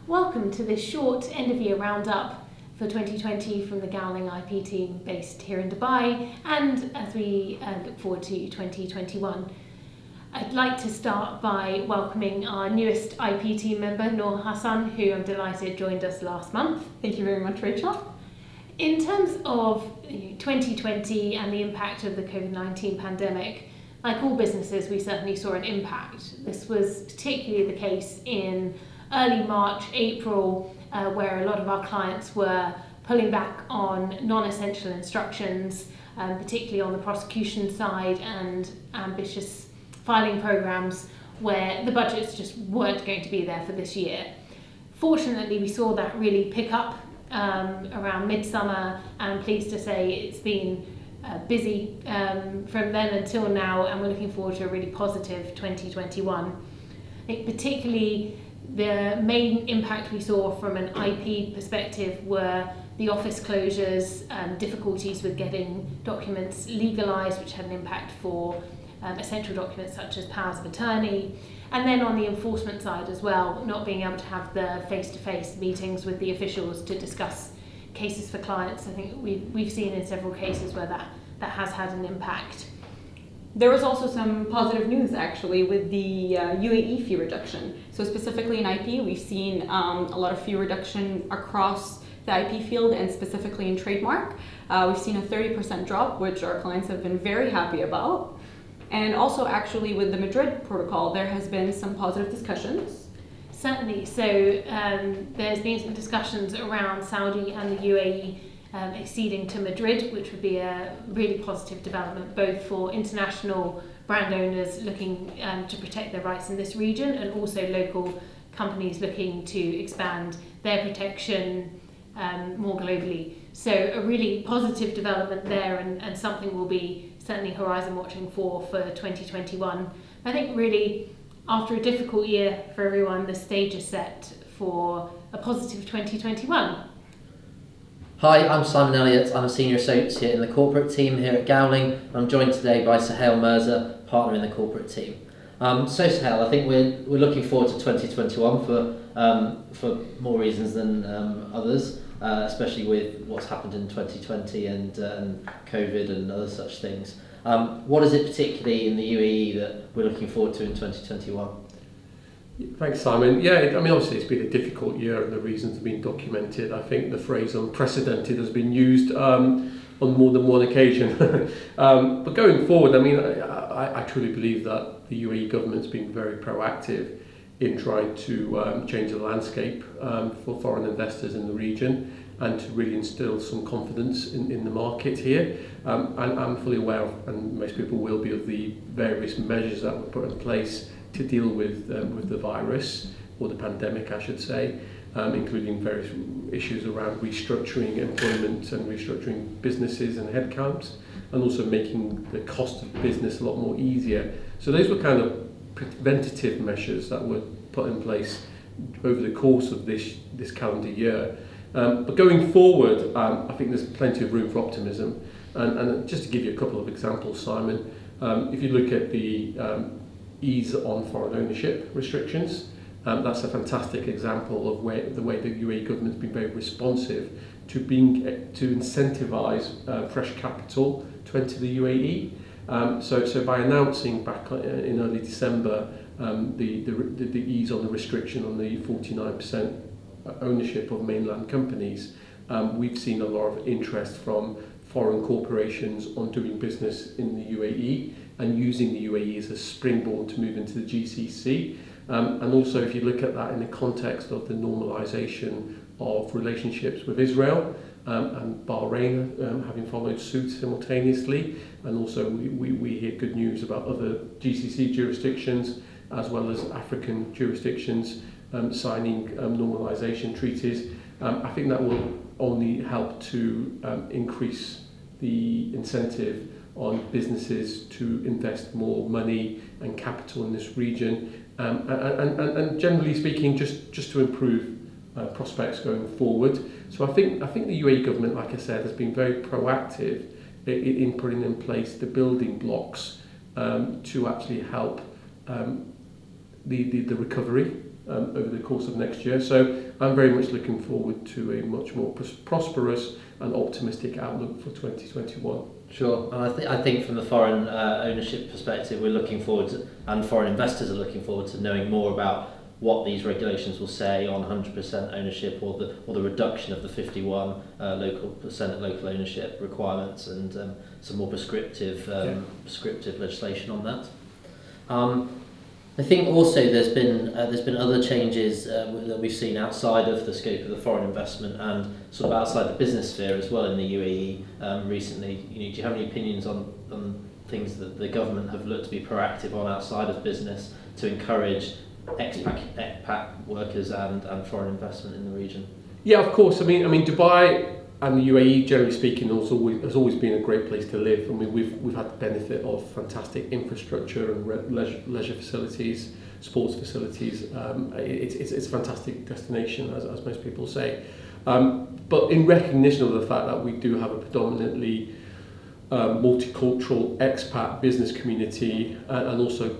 Welcome to this short end-of-year roundup for 2020 from the Gowling IP team based here in Dubai, and as we look forward to 2021. I'd like to start by welcoming our newest IP team member, Noor Hassan, who I'm delighted joined us last month. Thank you very much, Rachel. In terms of 2020 and the impact of the COVID-19 pandemic, like all businesses, we certainly saw an impact. This was particularly the case in early March, April, where a lot of our clients were pulling back on non-essential instructions, particularly on the prosecution side, and ambitious filing programs where the budgets just weren't going to be there for this year. Fortunately, we saw that really pick up around midsummer, and I'm pleased to say it's been busy from then until now, and we're looking forward to a really positive 2021. I think particularly the main impact we saw from an IP perspective were the office closures, difficulties with getting documents legalised, which had an impact for essential documents such as powers of attorney, and then on the enforcement side as well, not being able to have the face-to-face meetings with the officials to discuss cases for clients. I think we've seen in several cases where that has had an impact. There was also some positive news actually with the UAE fee reduction. So specifically in IP, we've seen a lot of fee reduction across the IP field and specifically in trademark. We've seen a 30% drop, which our clients have been very happy about. And also actually with the Madrid protocol, there has been some positive discussions. Certainly. So there's been some discussions around Saudi and the UAE acceding to Madrid, which would be a really positive development both for international brand owners looking to protect their rights in this region, and also local companies looking to expand their protection more globally. So a really positive development there, and something we'll be certainly horizon watching for 2021. I think really after a difficult year for everyone, the stage is set for a positive 2021. Hi, I'm Simon Elliott. I'm a Senior Associate in the corporate team here at Gowling. I'm joined today by Sohail Mirza, partner in the corporate team. So Sohail, I think we're looking forward to 2021 for more reasons than others, especially with what's happened in 2020 and COVID and other such things. What is it particularly in the UAE that we're looking forward to in 2021? Thanks, Simon. Yeah, obviously it's been a difficult year and the reasons have been documented. I think the phrase unprecedented has been used on more than one occasion. But going forward, I truly believe that the UAE government's been very proactive in trying to change the landscape for foreign investors in the region and to really instill some confidence in the market here. And I'm fully aware of, and most people will be, of the various measures that were put in place to deal with the virus, or the pandemic I should say, including various issues around restructuring employment and restructuring businesses and headcounts, and also making the cost of business a lot more easier. So those were kind of preventative measures that were put in place over the course of this calendar year. But going forward, I think there's plenty of room for optimism. And just to give you a couple of examples, Simon, if you look at the ease on foreign ownership restrictions, that's a fantastic example of the way the UAE government's been very responsive to incentivise fresh capital to enter the UAE. So by announcing back in early December the ease on the restriction on the 49% ownership of mainland companies, we've seen a lot of interest from foreign corporations on doing business in the UAE and using the UAE as a springboard to move into the GCC. And also if you look at that in the context of the normalisation of relationships with Israel and Bahrain having followed suit simultaneously, and also we hear good news about other GCC jurisdictions as well as African jurisdictions signing normalisation treaties. I think that will only help to increase the incentive on businesses to invest more money and capital in this region, and generally speaking, just to improve prospects going forward. So I think the UAE government, like I said, has been very proactive in putting in place the building blocks to actually help the recovery over the course of next year. So I'm very much looking forward to a much more prosperous and optimistic outlook for 2021. Sure, and I think from the foreign ownership perspective, we're looking forward to, and foreign investors are looking forward to knowing more about what these regulations will say on 100% ownership or the reduction of the 51% local ownership requirements, and some more prescriptive legislation on that. I think also there's been other changes that we've seen outside of the scope of the foreign investment and sort of outside the business sphere as well in the UAE recently. Do you have any opinions on things that the government have looked to be proactive on outside of business to encourage expat workers and foreign investment in the region? Yeah, of course. I mean, Dubai and the UAE, generally speaking, has always been a great place to live. I mean, we've had the benefit of fantastic infrastructure and leisure facilities, sports facilities. It's a fantastic destination, as most people say. But in recognition of the fact that we do have a predominantly multicultural expat business community, and also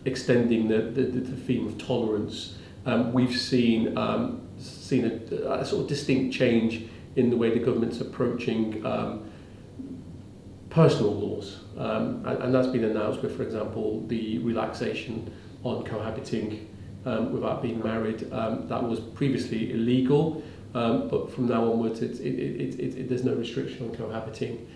extending the theme of tolerance, we've seen a sort of distinct change in the way the government's approaching personal laws. And that's been announced with, for example, the relaxation on cohabiting without being married. That was previously illegal, but from now onwards there's no restriction on cohabiting.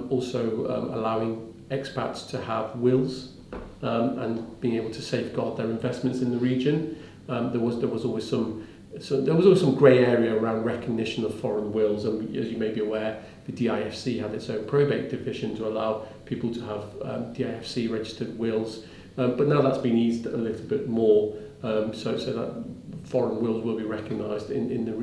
Also allowing expats to have wills and being able to safeguard their investments in the region. There was always some grey area around recognition of foreign wills, and as you may be aware, the DIFC had its own probate division to allow people to have DIFC registered wills, but now that's been eased a little bit more, so that foreign wills will be recognised in the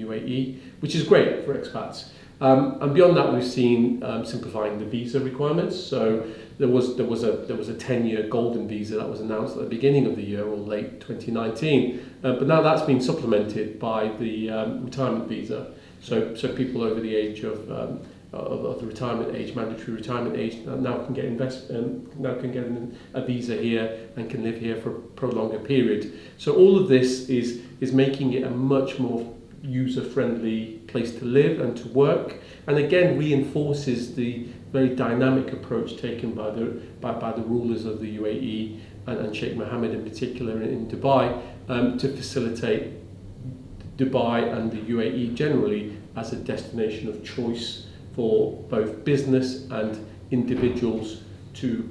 UAE, which is great for expats. And beyond that, we've seen simplifying the visa requirements. So there was a 10-year golden visa that was announced at the beginning of the year or late 2019, but now that's been supplemented by the retirement visa. So people over the age of the retirement age, mandatory retirement age, now can get a visa here and can live here for a prolonged period. So all of this is making it a much more user-friendly place to live and to work, and again reinforces the very dynamic approach taken by the rulers of the UAE and Sheikh Mohammed in particular in Dubai, to facilitate Dubai and the UAE generally as a destination of choice for both business and individuals to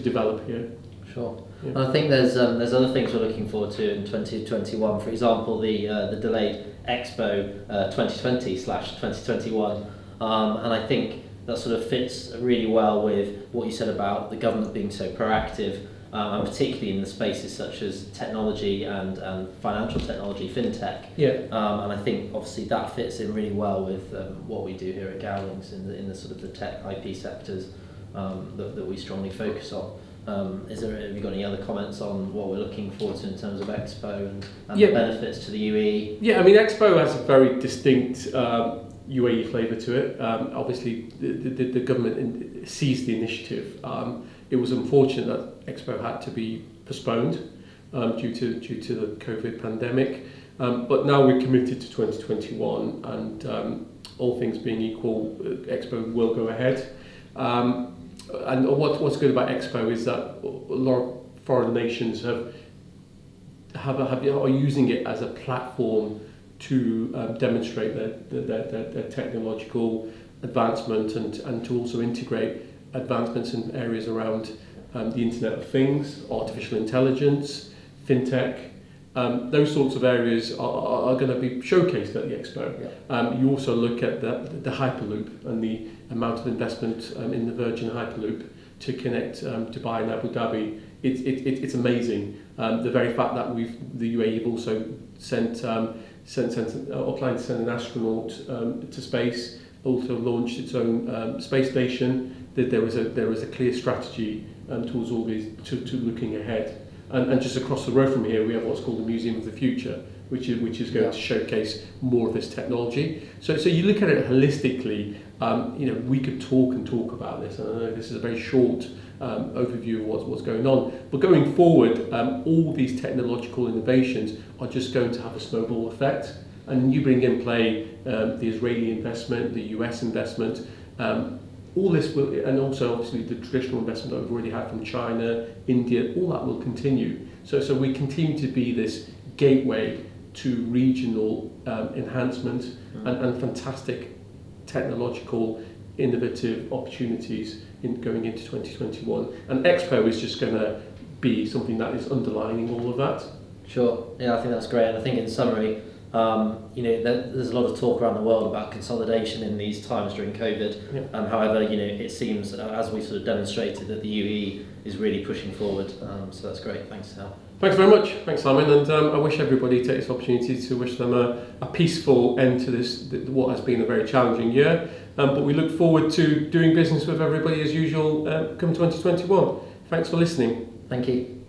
develop here. Sure. Yeah. And I think there's other things we're looking forward to in 2021. For example, the delayed Expo 2020/2021, and I think that sort of fits really well with what you said about the government being so proactive, and particularly in the spaces such as technology and financial technology, fintech. Yeah. And I think obviously that fits in really well with what we do here at Gowlings in the sort of the tech IP sectors that we strongly focus on. Have you got any other comments on what we're looking forward to in terms of Expo and the benefits to the UAE? Yeah, I mean, Expo has a very distinct UAE flavour to it. Obviously, the government seized the initiative. It was unfortunate that Expo had to be postponed due to the COVID pandemic, but now we're committed to 2021, and all things being equal, Expo will go ahead. And what's good about Expo is that a lot of foreign nations are using it as a platform to demonstrate their technological advancement and to also integrate advancements in areas around the Internet of Things, artificial intelligence, fintech. Those sorts of areas are going to be showcased at the Expo. Yeah. You also look at the Hyperloop and the amount of investment in the Virgin Hyperloop to connect Dubai and Abu Dhabi. It's amazing. The very fact that the UAE have also planning to send an astronaut to space, also launched its own space station. That there is a clear strategy towards all these to looking ahead. And just across the road from here, we have what's called the Museum of the Future, which is going to showcase more of this technology. So you look at it holistically, We could talk and talk about this, and I know this is a very short overview of what's going on. But going forward, all these technological innovations are just going to have a snowball effect. And you bring in play the Israeli investment, the US investment, all this will, and also obviously the traditional investment that we've already had from China, India, all that will continue. So we continue to be this gateway to regional enhancement and fantastic technological innovative opportunities in going into 2021. And Expo is just going to be something that is underlining all of that. Sure. Yeah, I think that's great. And I think in summary, there's a lot of talk around the world about consolidation in these times during COVID. Yeah. However, it seems, as we sort of demonstrated, that the UAE is really pushing forward. So that's great. Thanks, Sahel. Thanks very much. Thanks, Simon. And I wish everybody take this opportunity to wish them a peaceful end to what has been a very challenging year. But we look forward to doing business with everybody as usual come 2021. Thanks for listening. Thank you.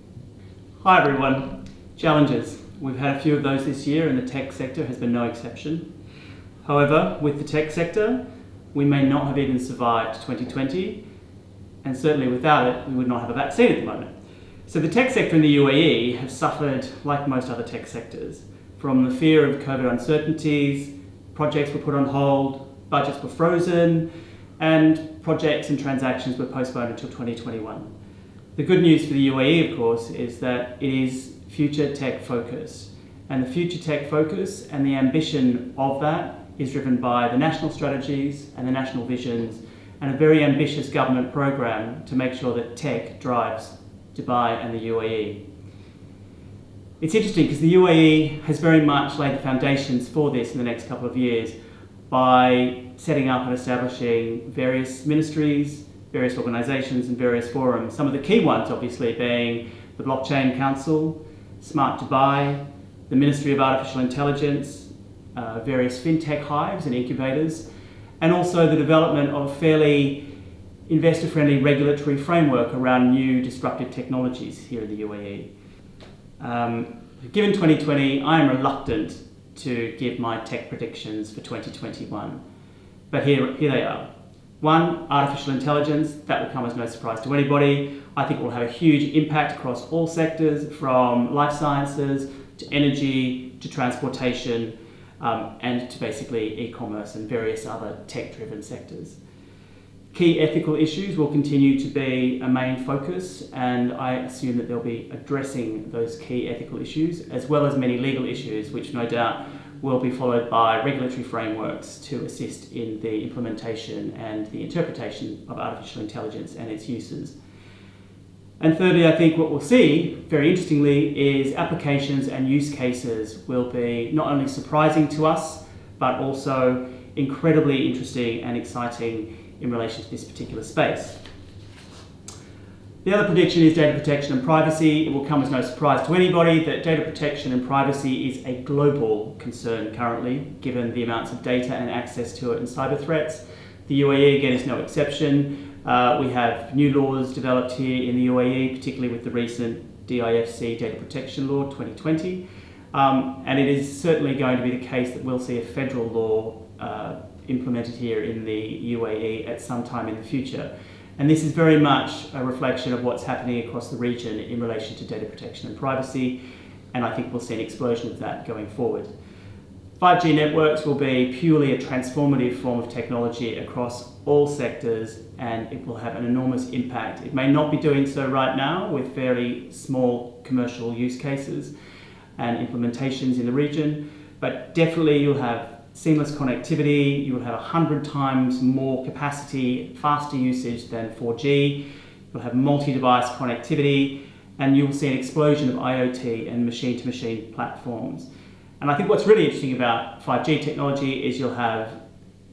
Hi everyone. Challenges. We've had a few of those this year and the tech sector has been no exception. However, with the tech sector, we may not have even survived 2020, and certainly without it, we would not have a vaccine at the moment. So the tech sector in the UAE have suffered, like most other tech sectors, from the fear of COVID uncertainties. Projects were put on hold, budgets were frozen, and projects and transactions were postponed until 2021. The good news for the UAE, of course, is that it is future tech focus. And the future tech focus and the ambition of that is driven by the national strategies and the national visions and a very ambitious government program to make sure that tech drives Dubai and the UAE. It's interesting because the UAE has very much laid the foundations for this in the next couple of years by setting up and establishing various ministries, various organisations and various forums. Some of the key ones obviously being the Blockchain Council, Smart Dubai, the Ministry of Artificial Intelligence, various fintech hives and incubators, and also the development of fairly investor-friendly regulatory framework around new disruptive technologies here in the UAE. Given 2020, I am reluctant to give my tech predictions for 2021, but here they are. One, artificial intelligence, that will come as no surprise to anybody. I think it will have a huge impact across all sectors, from life sciences to energy to transportation and to basically e-commerce and various other tech-driven sectors. Key ethical issues will continue to be a main focus, and I assume that they'll be addressing those key ethical issues, as well as many legal issues, which no doubt will be followed by regulatory frameworks to assist in the implementation and the interpretation of artificial intelligence and its uses. And thirdly, I think what we'll see, very interestingly, is applications and use cases will be not only surprising to us, but also incredibly interesting and exciting in relation to this particular space. The other prediction is data protection and privacy. It will come as no surprise to anybody that data protection and privacy is a global concern currently, given the amounts of data and access to it and cyber threats. The UAE, again, is no exception. We have new laws developed here in the UAE, particularly with the recent DIFC Data Protection Law 2020. And it is certainly going to be the case that we'll see a federal law implemented here in the UAE at some time in the future. And this is very much a reflection of what's happening across the region in relation to data protection and privacy, and I think we'll see an explosion of that going forward. 5G networks will be purely a transformative form of technology across all sectors, and it will have an enormous impact. It may not be doing so right now with fairly small commercial use cases and implementations in the region, but definitely you'll have seamless connectivity, you will have 100 times more capacity, faster usage than 4G, you'll have multi-device connectivity, and you'll see an explosion of IoT and machine-to-machine platforms. And I think what's really interesting about 5G technology is you'll have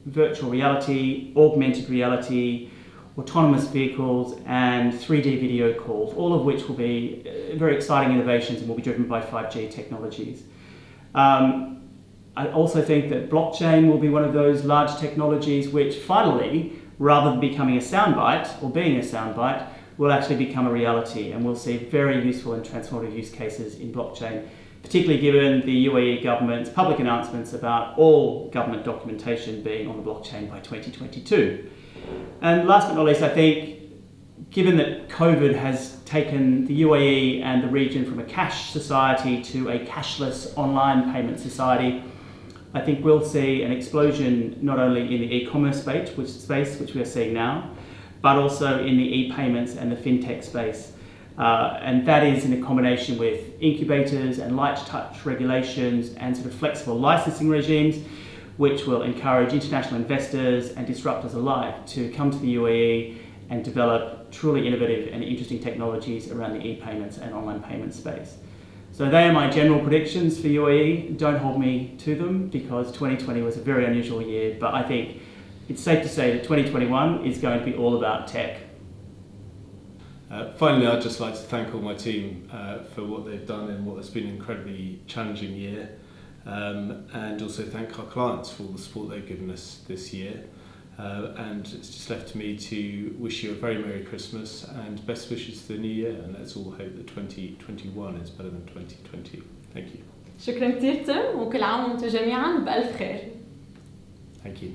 virtual reality, augmented reality, autonomous vehicles, and 3D video calls, all of which will be very exciting innovations and will be driven by 5G technologies. I also think that blockchain will be one of those large technologies which finally, rather than becoming a soundbite or being a soundbite, will actually become a reality, and we'll see very useful and transformative use cases in blockchain, particularly given the UAE government's public announcements about all government documentation being on the blockchain by 2022. And last but not least, I think, given that COVID has taken the UAE and the region from a cash society to a cashless online payment society, I think we'll see an explosion not only in the e-commerce space, which we are seeing now, but also in the e-payments and the fintech space. And that is in a combination with incubators and light touch regulations and sort of flexible licensing regimes, which will encourage international investors and disruptors alike to come to the UAE and develop truly innovative and interesting technologies around the e-payments and online payment space. So they are my general predictions for UAE. Don't hold me to them because 2020 was a very unusual year, but I think it's safe to say that 2021 is going to be all about tech. Finally, I'd just like to thank all my team for what they've done in what has been an incredibly challenging year, and also thank our clients for all the support they've given us this year. And it's just left to me to wish you a very Merry Christmas and best wishes for the new year, and let's all hope that 2021 is better than 2020. Thank you. شكرا كثير تيم وكل عام وانتم جميعا بألف خير. Thank you.